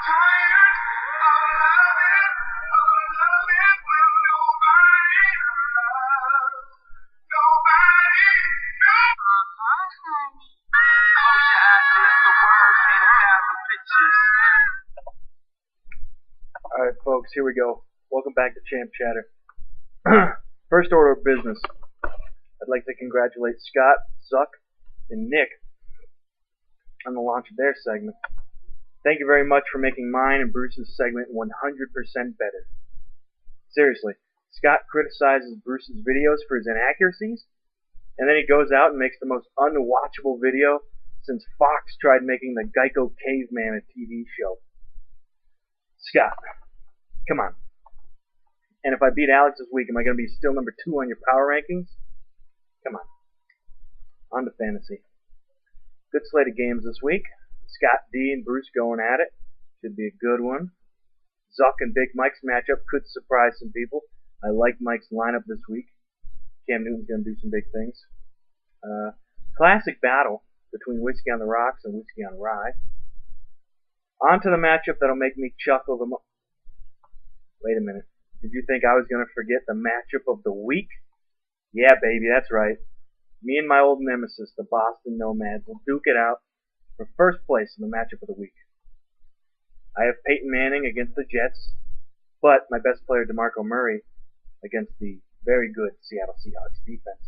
Alright folks, here we go. Welcome back to Champ Chatter. First order of business. I'd like to congratulate Scott, Zuck, and Nick on the launch of their segment. Thank you very much for making mine and Bruce's segment 100% better. Seriously, Scott criticizes Bruce's videos for his inaccuracies, and then he goes out and makes the most unwatchable video since Fox tried making the Geico Caveman a TV show. Scott, come on. And if I beat Alex this week, am I going to be still number 2 on your power rankings? Come on. On to fantasy. Good slate of games this week. Scott D and Bruce going at it. Should be a good one. Zuck and Big Mike's matchup could surprise some people. I like Mike's lineup this week. Cam Newton's going to do some big things. Classic battle between Whiskey on the Rocks and Whiskey on Rye. On to the matchup that'll make me chuckle the most. Wait a minute. Did you think I was going to forget the matchup of the week? Yeah, baby, that's right. Me and my old nemesis, the Boston Nomads, will duke it out for first place in the matchup of the week. I have Peyton Manning against the Jets, but my best player, DeMarco Murray, against the very good Seattle Seahawks defense.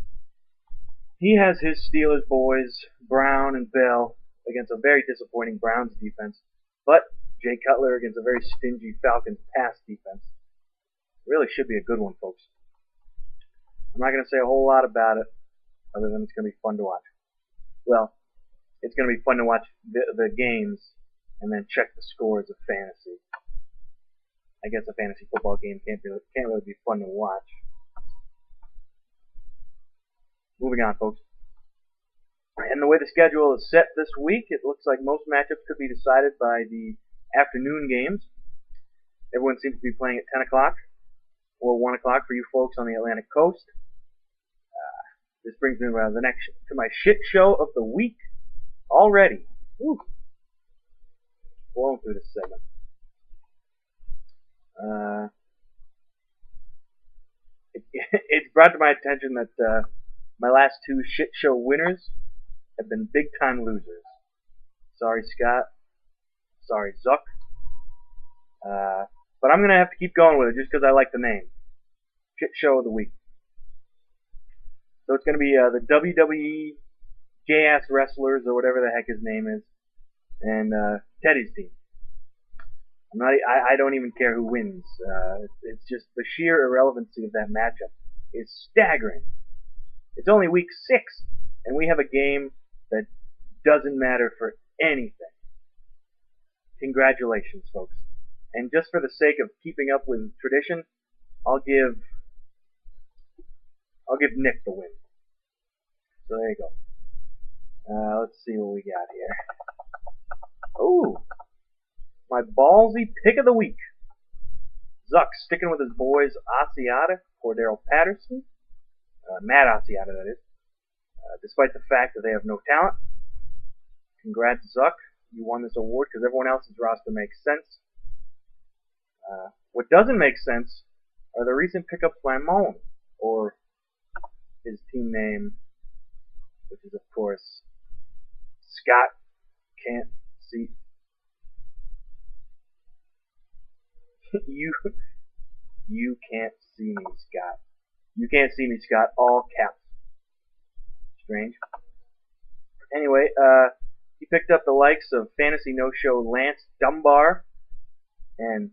He has his Steelers boys, Brown and Bell, against a very disappointing Browns defense, but Jay Cutler against a very stingy Falcons pass defense. Really should be a good one, folks. I'm not going to say a whole lot about it, other than it's going to be fun to watch. Well, it's going to be fun to watch the games and then check the scores of fantasy. I guess a fantasy football game can't really be fun to watch. Moving on, folks. And the way the schedule is set this week, it looks like most matchups could be decided by the afternoon games. Everyone seems to be playing at 10 o'clock or 1 o'clock for you folks on the Atlantic coast. This brings me to my shit show of the week already. Woo. Blowing through this segment. It's brought to my attention that my last 2 shit show winners have been big time losers. Sorry, Scott. Sorry, Zuck. But I'm going to have to keep going with it just because I like the name. Shit show of the week. So it's going to be the WWE J-Ass Wrestlers, or whatever the heck his name is, and Teddy's team. I don't even care who wins. It's just the sheer irrelevancy of that matchup is staggering. It's only week 6, and we have a game that doesn't matter for anything. Congratulations, folks. And just for the sake of keeping up with tradition, I'll give Nick the win. So there you go. Let's see what we got here. Ooh, my ballsy pick of the week. Zuck sticking with his boys Asiata, Cordero Patterson, Matt Asiata, that is. Despite the fact that they have no talent. Congrats, Zuck. You won this award because everyone else's roster makes sense. What doesn't make sense are the recent pickups by Moan, or his team name, which is, of course, Scott Can't See. You can't see me, Scott. You can't see me, Scott. All caps. Strange. Anyway, he picked up the likes of Fantasy No-Show Lance Dunbar and,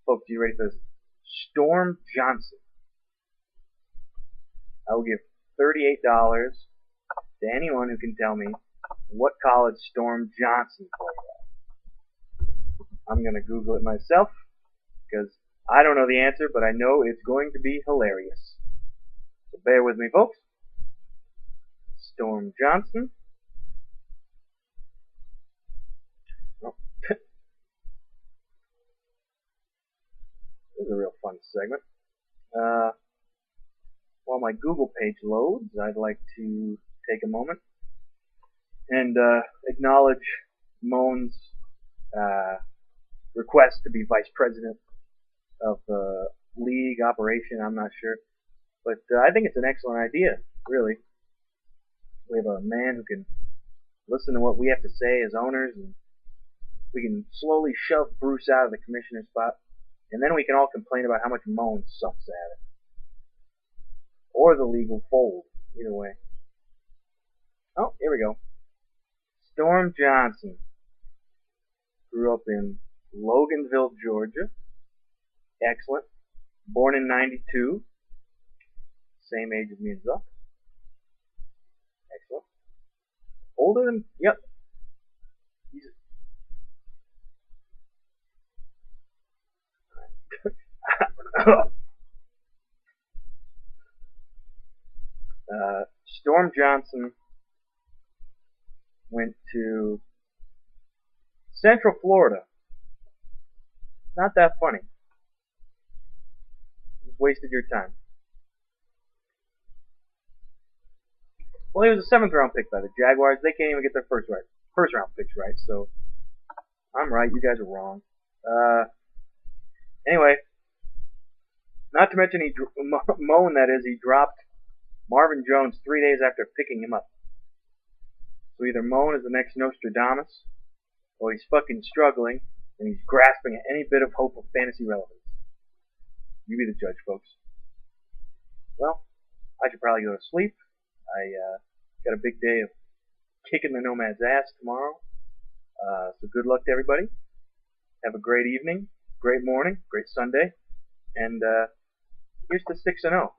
folks, you ready for this? Storm Johnson. I will give $38 to anyone who can tell me what college Storm Johnson played at. I'm going to Google it myself because I don't know the answer, but I know it's going to be hilarious. So bear with me, folks. Storm Johnson. Oh. This is a real fun segment. While my Google page loads, I'd like to take a moment and acknowledge Moan's request to be vice president of the league operation. I'm not sure, but I think it's an excellent idea. Really, we have a man who can listen to what we have to say as owners, and we can slowly shove Bruce out of the commissioner spot, and then we can all complain about how much Moan sucks at it. Or the league will fold. Either way. Oh, here we go. Storm Johnson grew up in Loganville, Georgia. Excellent. Born in 92. Same age as me and Zuck. Excellent. Older than... Yep. Storm Johnson went to Central Florida. Not that funny. Just wasted your time. Well, he was a 7th round pick by the Jaguars. They can't even get their first round picks right. So I'm right. You guys are wrong. Anyway, not to mention Moan, that is, he dropped Marvin Jones 3 days after picking him up. So either Moan is the next Nostradamus, or he's fucking struggling, and he's grasping at any bit of hope of fantasy relevance. You be the judge, folks. Well, I should probably go to sleep. I got a big day of kicking the Nomad's ass tomorrow. So good luck to everybody. Have a great evening, great morning, great Sunday, and here's to 6-0.